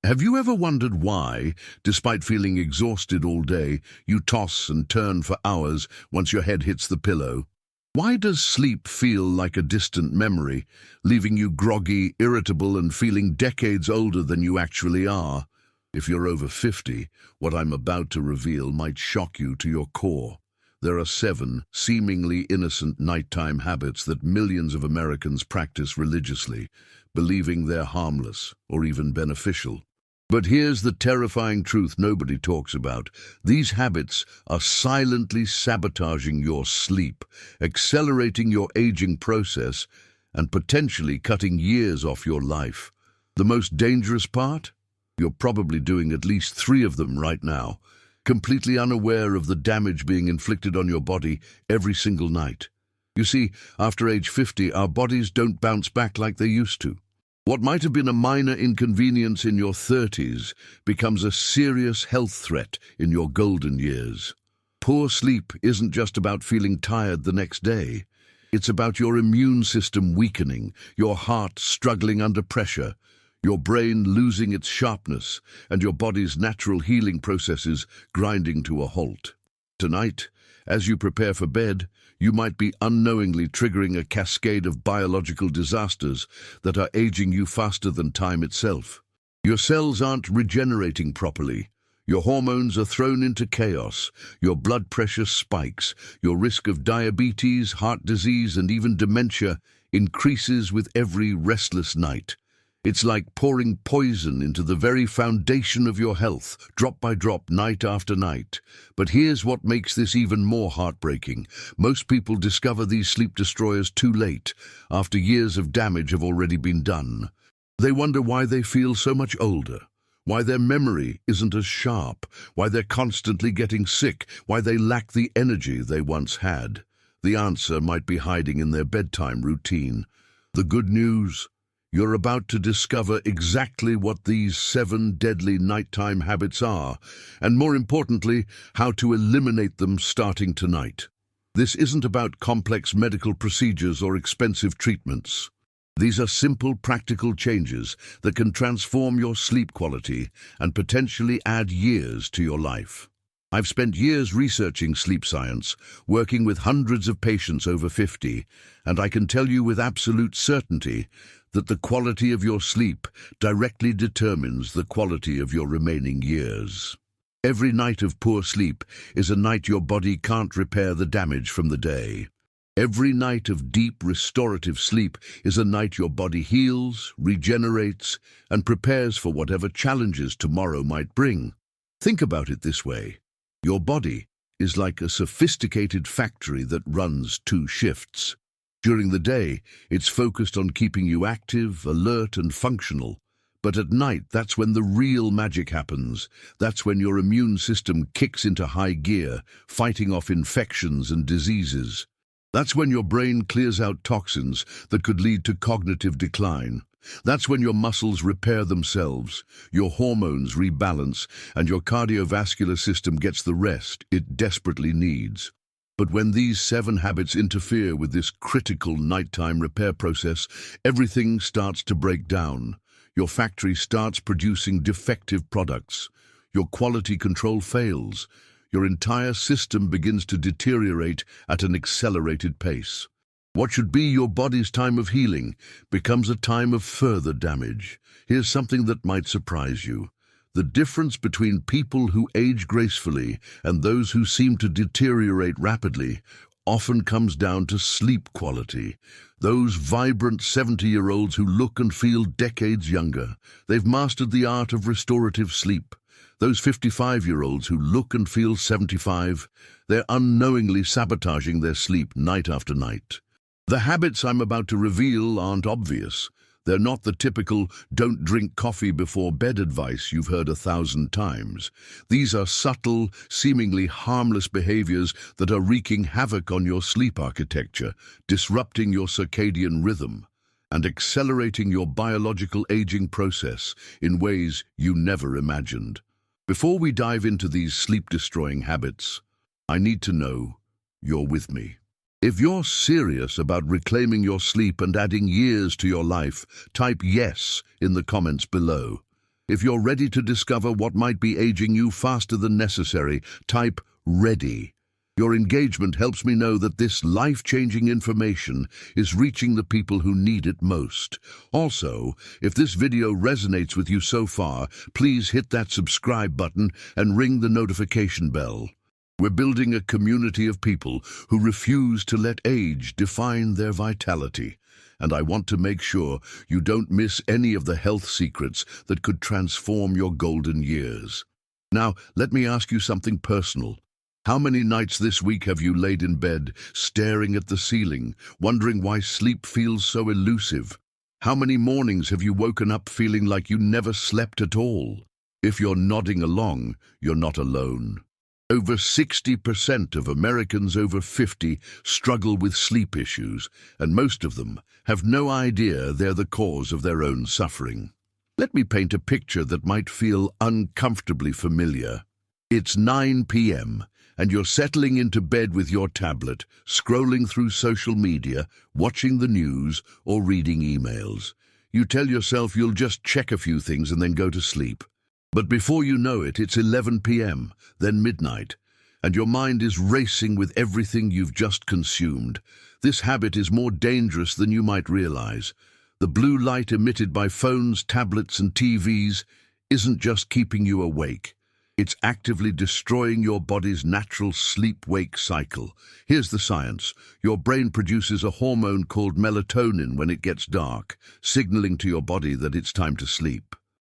Have you ever wondered why, despite feeling exhausted all day, you toss and turn for hours once your head hits the pillow? Why does sleep feel like a distant memory, leaving you groggy, irritable, and feeling decades older than you actually are? If you're over 50, what I'm about to reveal might shock you to your core. There are 7 seemingly innocent nighttime habits that millions of Americans practice religiously, believing they're harmless or even beneficial. But here's the terrifying truth nobody talks about. These habits are silently sabotaging your sleep, accelerating your aging process, and potentially cutting years off your life. The most dangerous part? You're probably doing at least 3 of them right now, completely unaware of the damage being inflicted on your body every single night. You see, after age 50, our bodies don't bounce back like they used to. What might have been a minor inconvenience in your 30s becomes a serious health threat in your golden years. Poor sleep isn't just about feeling tired the next day. It's about your immune system weakening, your heart struggling under pressure, your brain losing its sharpness, and your body's natural healing processes grinding to a halt. Tonight, as you prepare for bed, you might be unknowingly triggering a cascade of biological disasters that are aging you faster than time itself. Your cells aren't regenerating properly. Your hormones are thrown into chaos. Your blood pressure spikes. Your risk of diabetes, heart disease, and even dementia increases with every restless night. It's like pouring poison into the very foundation of your health, drop by drop, night after night. But here's what makes this even more heartbreaking. Most people discover these sleep destroyers too late, after years of damage have already been done. They wonder why they feel so much older, why their memory isn't as sharp, why they're constantly getting sick, why they lack the energy they once had. The answer might be hiding in their bedtime routine. The good news: you're about to discover exactly what these 7 deadly nighttime habits are, and more importantly, how to eliminate them starting tonight. This isn't about complex medical procedures or expensive treatments. These are simple, practical changes that can transform your sleep quality and potentially add years to your life. I've spent years researching sleep science, working with hundreds of patients over 50, and I can tell you with absolute certainty that the quality of your sleep directly determines the quality of your remaining years. Every night of poor sleep is a night your body can't repair the damage from the day. Every night of deep restorative sleep is a night your body heals, regenerates, and prepares for whatever challenges tomorrow might bring. Think about it this way. Your body is like a sophisticated factory that runs 2 shifts. During the day, it's focused on keeping you active, alert, and functional. But at night, that's when the real magic happens. That's when your immune system kicks into high gear, fighting off infections and diseases. That's when your brain clears out toxins that could lead to cognitive decline. That's when your muscles repair themselves, your hormones rebalance, and your cardiovascular system gets the rest it desperately needs. But when these 7 habits interfere with this critical nighttime repair process, everything starts to break down. Your factory starts producing defective products. Your quality control fails. Your entire system begins to deteriorate at an accelerated pace. What should be your body's time of healing becomes a time of further damage. Here's something that might surprise you. The difference between people who age gracefully and those who seem to deteriorate rapidly often comes down to sleep quality. Those vibrant 70-year-olds who look and feel decades younger, they've mastered the art of restorative sleep. Those 55-year-olds who look and feel 75, they're unknowingly sabotaging their sleep night after night. The habits I'm about to reveal aren't obvious. They're not the typical "don't drink coffee before bed" advice you've heard 1,000 times. These are subtle, seemingly harmless behaviors that are wreaking havoc on your sleep architecture, disrupting your circadian rhythm, and accelerating your biological aging process in ways you never imagined. Before we dive into these sleep-destroying habits, I need to know you're with me. If you're serious about reclaiming your sleep and adding years to your life, type yes in the comments below. If you're ready to discover what might be aging you faster than necessary, type READY. Your engagement helps me know that this life-changing information is reaching the people who need it most. Also, if this video resonates with you so far, please hit that subscribe button and ring the notification bell. We're building a community of people who refuse to let age define their vitality. And I want to make sure you don't miss any of the health secrets that could transform your golden years. Now, let me ask you something personal. How many nights this week have you laid in bed, staring at the ceiling, wondering why sleep feels so elusive? How many mornings have you woken up feeling like you never slept at all? If you're nodding along, you're not alone. Over 60% of Americans over 50 struggle with sleep issues, and most of them have no idea they're the cause of their own suffering. Let me paint a picture that might feel uncomfortably familiar. It's 9 p.m., and you're settling into bed with your tablet, scrolling through social media, watching the news, or reading emails. You tell yourself you'll just check a few things and then go to sleep. But before you know it, it's 11 p.m., then midnight, and your mind is racing with everything you've just consumed. This habit is more dangerous than you might realize. The blue light emitted by phones, tablets, and TVs isn't just keeping you awake. It's actively destroying your body's natural sleep-wake cycle. Here's the science. Your brain produces a hormone called melatonin when it gets dark, signaling to your body that it's time to sleep.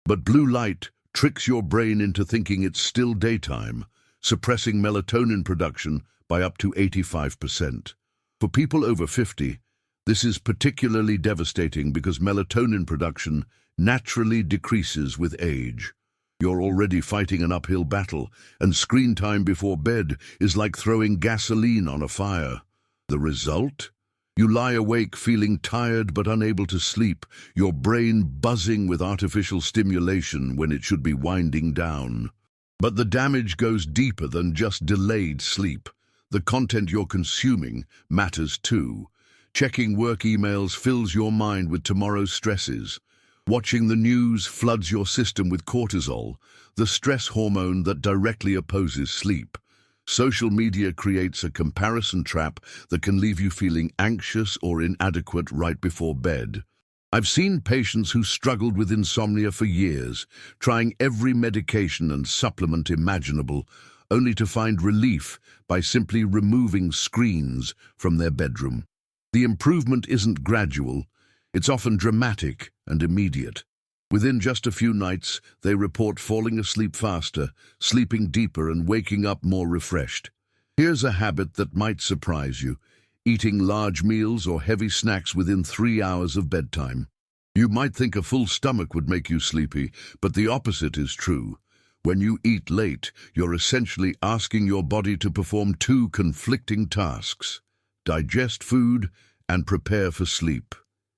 But blue light tricks your brain into thinking it's still daytime, suppressing melatonin production by up to 85%. For people over 50, this is particularly devastating because melatonin production naturally decreases with age. You're already fighting an uphill battle, and screen time before bed is like throwing gasoline on a fire. The result? You lie awake feeling tired but unable to sleep, your brain buzzing with artificial stimulation when it should be winding down. But the damage goes deeper than just delayed sleep. The content you're consuming matters too. Checking work emails fills your mind with tomorrow's stresses. Watching the news floods your system with cortisol, the stress hormone that directly opposes sleep. Social media creates a comparison trap that can leave you feeling anxious or inadequate right before bed. I've seen patients who struggled with insomnia for years, trying every medication and supplement imaginable, only to find relief by simply removing screens from their bedroom. The improvement isn't gradual. It's often dramatic and immediate. Within just a few nights, they report falling asleep faster, sleeping deeper, and waking up more refreshed. Here's a habit that might surprise you: eating large meals or heavy snacks within 3 hours of bedtime. You might think a full stomach would make you sleepy, but the opposite is true. When you eat late, you're essentially asking your body to perform two conflicting tasks: digest food and prepare for sleep.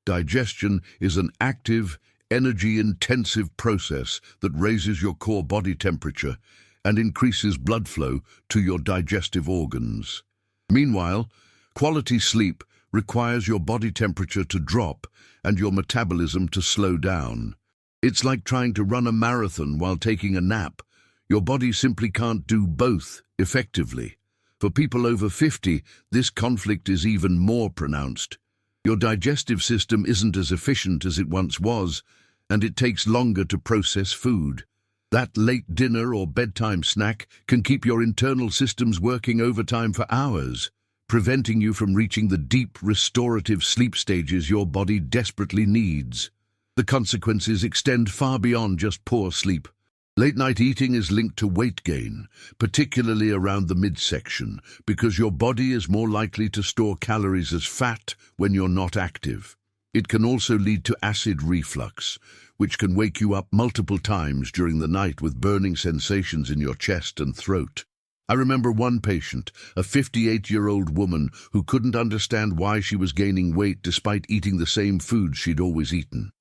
Digestion is an active, energy-intensive process that raises your core body temperature and increases blood flow to your digestive organs. Meanwhile, quality sleep requires your body temperature to drop and your metabolism to slow down. It's like trying to run a marathon while taking a nap. Your body simply can't do both effectively. For people over 50, this conflict is even more pronounced. Your digestive system isn't as efficient as it once was, and it takes longer to process food. That late dinner or bedtime snack can keep your internal systems working overtime for hours, preventing you from reaching the deep, restorative sleep stages your body desperately needs. The consequences extend far beyond just poor sleep. Late-night eating is linked to weight gain, particularly around the midsection, because your body is more likely to store calories as fat when you're not active. It can also lead to acid reflux, which can wake you up multiple times during the night with burning sensations in your chest and throat. I remember one patient, a 58-year-old woman who couldn't understand why she was gaining weight despite eating the same food she'd always eaten.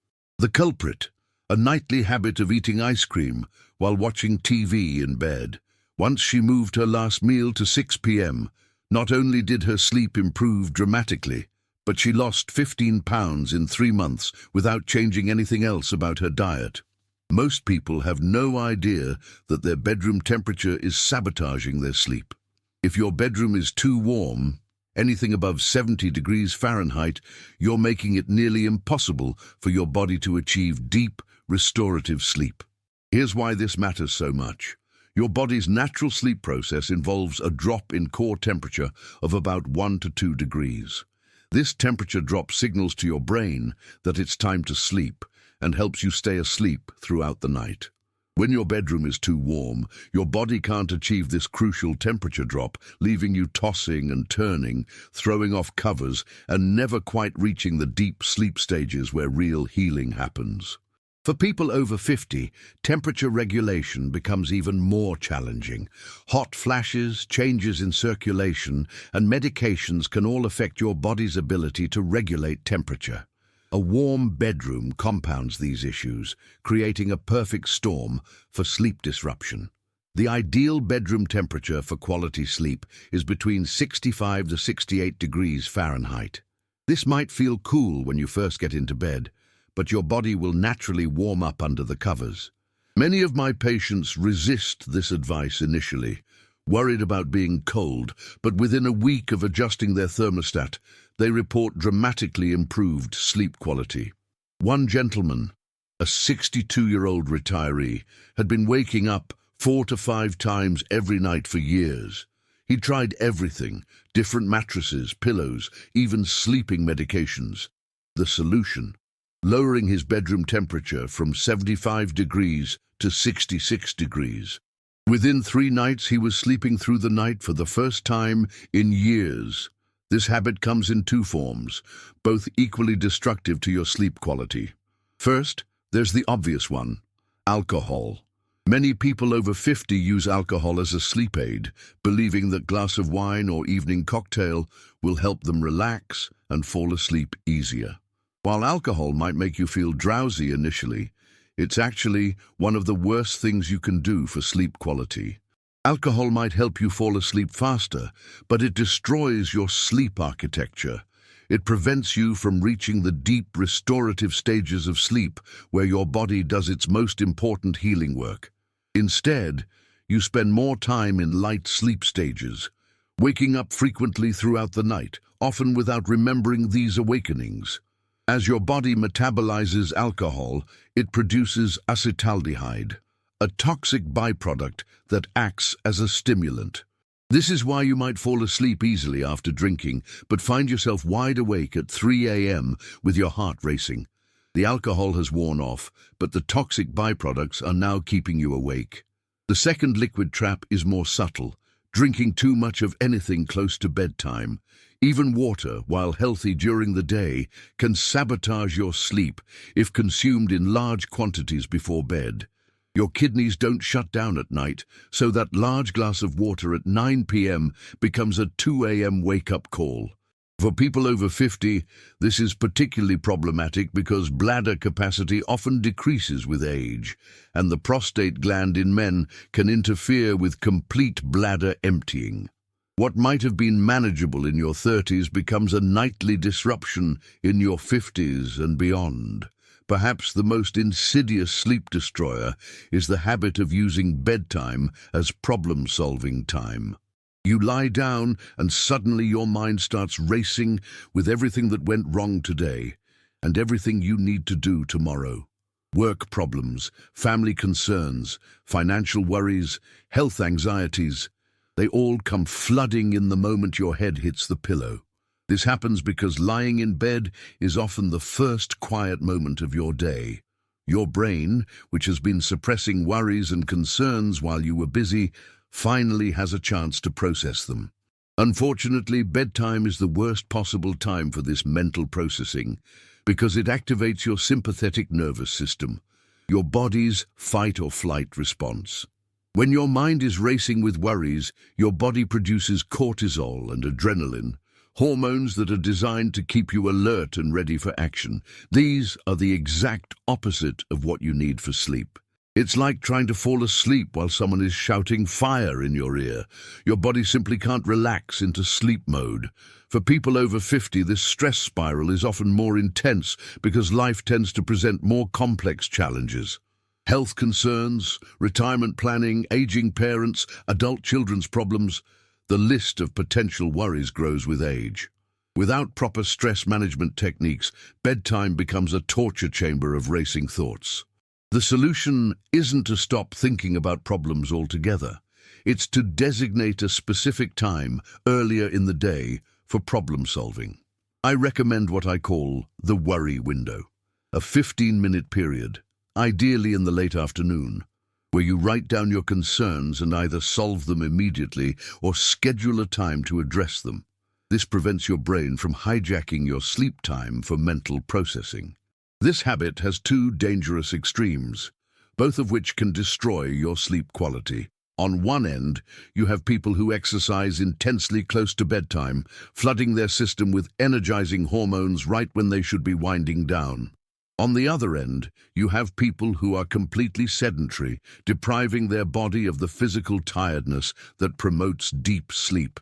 The culprit: a nightly habit of eating ice cream while watching TV in bed. Once she moved her last meal to 6 p.m., not only did her sleep improve dramatically, but she lost 15 pounds in 3 months without changing anything else about her diet. Most people have no idea that their bedroom temperature is sabotaging their sleep. If your bedroom is too warm, anything above 70 degrees Fahrenheit, you're making it nearly impossible for your body to achieve deep, restorative sleep. Here's why this matters so much. Your body's natural sleep process involves a drop in core temperature of about 1 to 2 degrees. This temperature drop signals to your brain that it's time to sleep and helps you stay asleep throughout the night. When your bedroom is too warm, your body can't achieve this crucial temperature drop, leaving you tossing and turning, throwing off covers, and never quite reaching the deep sleep stages where real healing happens. For people over 50, temperature regulation becomes even more challenging. Hot flashes, changes in circulation, and medications can all affect your body's ability to regulate temperature. A warm bedroom compounds these issues, creating a perfect storm for sleep disruption. The ideal bedroom temperature for quality sleep is between 65 to 68 degrees Fahrenheit. This might feel cool when you first get into bed, but your body will naturally warm up under the covers. Many of my patients resist this advice initially, worried about being cold, but within a week of adjusting their thermostat, they report dramatically improved sleep quality. One gentleman, a 62-year-old retiree, had been waking up 4 to 5 times every night for years. He tried everything, different mattresses, pillows, even sleeping medications. The solution: lowering his bedroom temperature from 75 degrees to 66 degrees. Within 3 nights, he was sleeping through the night for the first time in years. This habit comes in 2 forms, both equally destructive to your sleep quality. First, there's the obvious one: alcohol. Many people over 50 use alcohol as a sleep aid, believing that a glass of wine or evening cocktail will help them relax and fall asleep easier. While alcohol might make you feel drowsy initially, it's actually one of the worst things you can do for sleep quality. Alcohol might help you fall asleep faster, but it destroys your sleep architecture. It prevents you from reaching the deep restorative stages of sleep where your body does its most important healing work. Instead, you spend more time in light sleep stages, waking up frequently throughout the night, often without remembering these awakenings. As your body metabolizes alcohol, it produces acetaldehyde, a toxic byproduct that acts as a stimulant. This is why you might fall asleep easily after drinking, but find yourself wide awake at 3 a.m. with your heart racing. The alcohol has worn off, but the toxic byproducts are now keeping you awake. The second liquid trap is more subtle: drinking too much of anything close to bedtime. Even water, while healthy during the day, can sabotage your sleep if consumed in large quantities before bed. Your kidneys don't shut down at night, so that large glass of water at 9 p.m. becomes a 2 a.m. wake-up call. For people over 50, this is particularly problematic because bladder capacity often decreases with age, and the prostate gland in men can interfere with complete bladder emptying. What might have been manageable in your 30s becomes a nightly disruption in your 50s and beyond. Perhaps the most insidious sleep destroyer is the habit of using bedtime as problem-solving time. You lie down and suddenly your mind starts racing with everything that went wrong today and everything you need to do tomorrow. Work problems, family concerns, financial worries, health anxieties, they all come flooding in the moment your head hits the pillow. This happens because lying in bed is often the first quiet moment of your day. Your brain, which has been suppressing worries and concerns while you were busy, finally has a chance to process them. Unfortunately, bedtime is the worst possible time for this mental processing because it activates your sympathetic nervous system, your body's fight or flight response. When your mind is racing with worries, your body produces cortisol and adrenaline, hormones that are designed to keep you alert and ready for action. These are the exact opposite of what you need for sleep. It's like trying to fall asleep while someone is shouting fire in your ear. Your body simply can't relax into sleep mode. For people over 50, this stress spiral is often more intense because life tends to present more complex challenges. Health concerns, retirement planning, aging parents, adult children's problems. The list of potential worries grows with age. Without proper stress management techniques, bedtime becomes a torture chamber of racing thoughts. The solution isn't to stop thinking about problems altogether. It's to designate a specific time earlier in the day for problem solving. I recommend what I call the worry window, a 15-minute period, ideally in the late afternoon, where you write down your concerns and either solve them immediately or schedule a time to address them. This prevents your brain from hijacking your sleep time for mental processing. This habit has two dangerous extremes, both of which can destroy your sleep quality. On one end, you have people who exercise intensely close to bedtime, flooding their system with energizing hormones right when they should be winding down. On the other end, you have people who are completely sedentary, depriving their body of the physical tiredness that promotes deep sleep.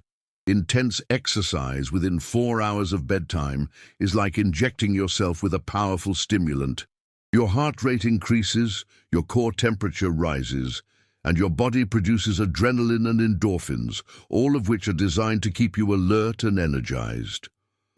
Intense exercise within 4 hours of bedtime is like injecting yourself with a powerful stimulant. Your heart rate increases, your core temperature rises, and your body produces adrenaline and endorphins, all of which are designed to keep you alert and energized.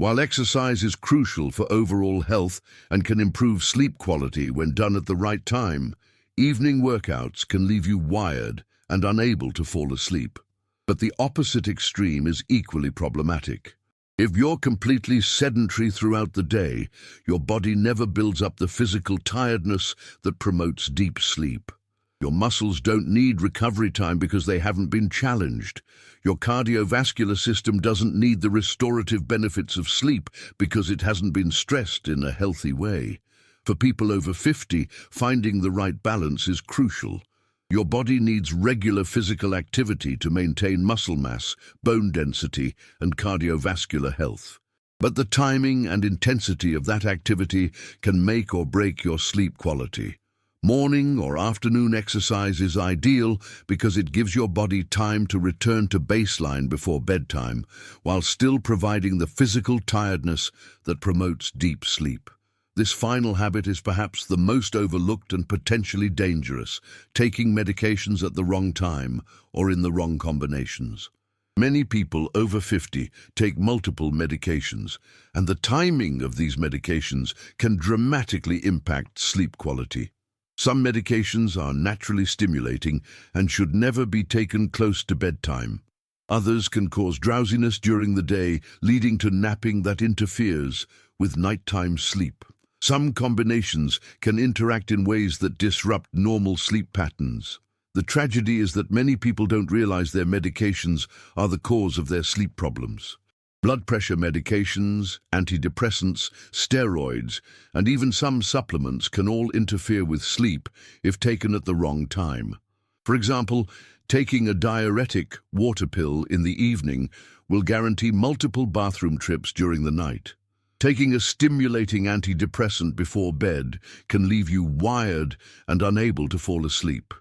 While exercise is crucial for overall health and can improve sleep quality when done at the right time, evening workouts can leave you wired and unable to fall asleep. But the opposite extreme is equally problematic. If you're completely sedentary throughout the day, your body never builds up the physical tiredness that promotes deep sleep. Your muscles don't need recovery time because they haven't been challenged. Your cardiovascular system doesn't need the restorative benefits of sleep because it hasn't been stressed in a healthy way. For people over 50, finding the right balance is crucial. Your body needs regular physical activity to maintain muscle mass, bone density, and cardiovascular health. But the timing and intensity of that activity can make or break your sleep quality. Morning or afternoon exercise is ideal because it gives your body time to return to baseline before bedtime, while still providing the physical tiredness that promotes deep sleep. This final habit is perhaps the most overlooked and potentially dangerous, taking medications at the wrong time or in the wrong combinations. Many people over 50 take multiple medications, and the timing of these medications can dramatically impact sleep quality. Some medications are naturally stimulating and should never be taken close to bedtime. Others can cause drowsiness during the day, leading to napping that interferes with nighttime sleep. Some combinations can interact in ways that disrupt normal sleep patterns. The tragedy is that many people don't realize their medications are the cause of their sleep problems. Blood pressure medications, antidepressants, steroids, and even some supplements can all interfere with sleep if taken at the wrong time. For example, taking a diuretic water pill in the evening will guarantee multiple bathroom trips during the night. Taking a stimulating antidepressant before bed can leave you wired and unable to fall asleep.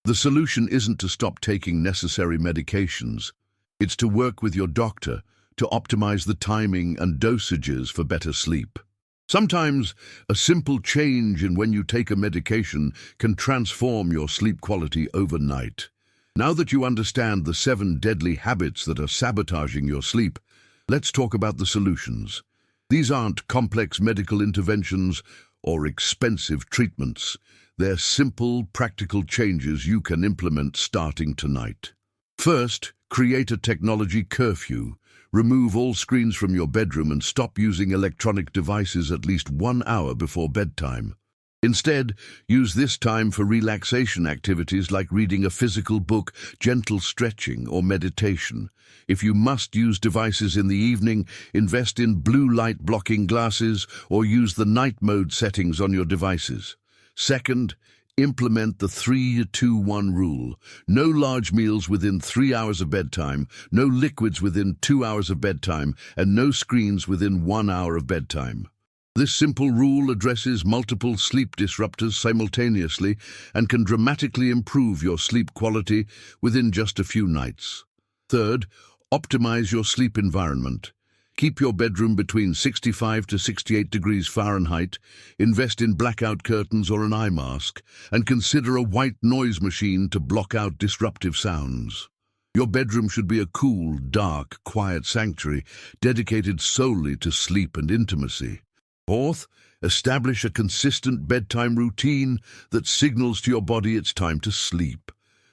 The solution isn't to stop taking necessary medications. It's to work with your doctor to optimize the timing and dosages for better sleep. Sometimes, a simple change in when you take a medication can transform your sleep quality overnight. Now that you understand the 7 deadly habits that are sabotaging your sleep, let's talk about the solutions. These aren't complex medical interventions or expensive treatments. They're simple, practical changes you can implement starting tonight. First, create a technology curfew. Remove all screens from your bedroom and stop using electronic devices at least 1 hour before bedtime. Instead, use this time for relaxation activities like reading a physical book, gentle stretching, or meditation. If you must use devices in the evening, invest in blue light blocking glasses or use the night mode settings on your devices. Second, implement the 3-2-1 rule. No large meals within 3 hours of bedtime, no liquids within 2 hours of bedtime, and no screens within 1 hour of bedtime. This simple rule addresses multiple sleep disruptors simultaneously and can dramatically improve your sleep quality within just a few nights. Third, optimize your sleep environment. Keep your bedroom between 65 to 68 degrees Fahrenheit, invest in blackout curtains or an eye mask, and consider a white noise machine to block out disruptive sounds. Your bedroom should be a cool, dark, quiet sanctuary dedicated solely to sleep and intimacy. Fourth, establish a consistent bedtime routine that signals to your body it's time to sleep.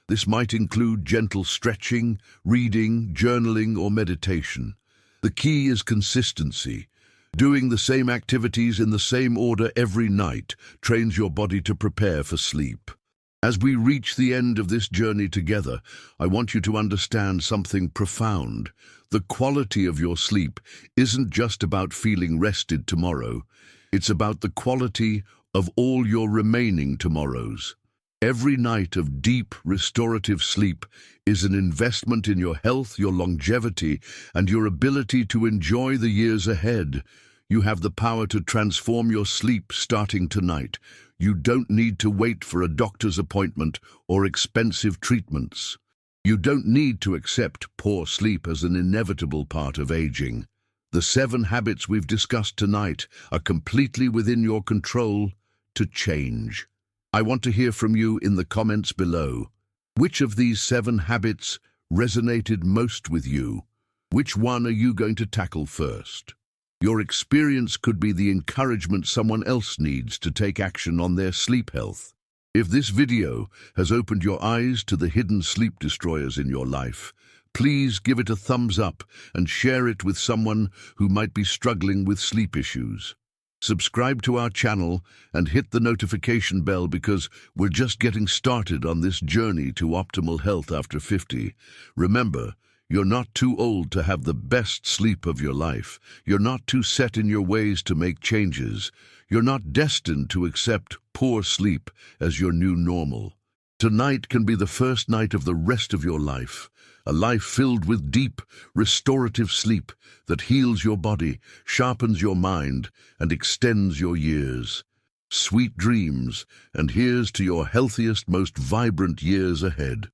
This might include gentle stretching, reading, journaling, or meditation. The key is consistency. Doing the same activities in the same order every night trains your body to prepare for sleep. As we reach the end of this journey together, I want you to understand something profound. The quality of your sleep isn't just about feeling rested tomorrow. It's about the quality of all your remaining tomorrows. Every night of deep, restorative sleep is an investment in your health, your longevity, and your ability to enjoy the years ahead. You have the power to transform your sleep starting tonight. You don't need to wait for a doctor's appointment or expensive treatments. You don't need to accept poor sleep as an inevitable part of aging. The 7 habits we've discussed tonight are completely within your control to change. I want to hear from you in the comments below. Which of these 7 habits resonated most with you? Which one are you going to tackle first? Your experience could be the encouragement someone else needs to take action on their sleep health. If this video has opened your eyes to the hidden sleep destroyers in your life, please give it a thumbs up and share it with someone who might be struggling with sleep issues. Subscribe to our channel and hit the notification bell because we're just getting started on this journey to optimal health after 50. Remember, you're not too old to have the best sleep of your life. You're not too set in your ways to make changes. You're not destined to accept poor sleep as your new normal. Tonight can be the first night of the rest of your life, a life filled with deep, restorative sleep that heals your body, sharpens your mind, and extends your years. Sweet dreams, and here's to your healthiest, most vibrant years ahead.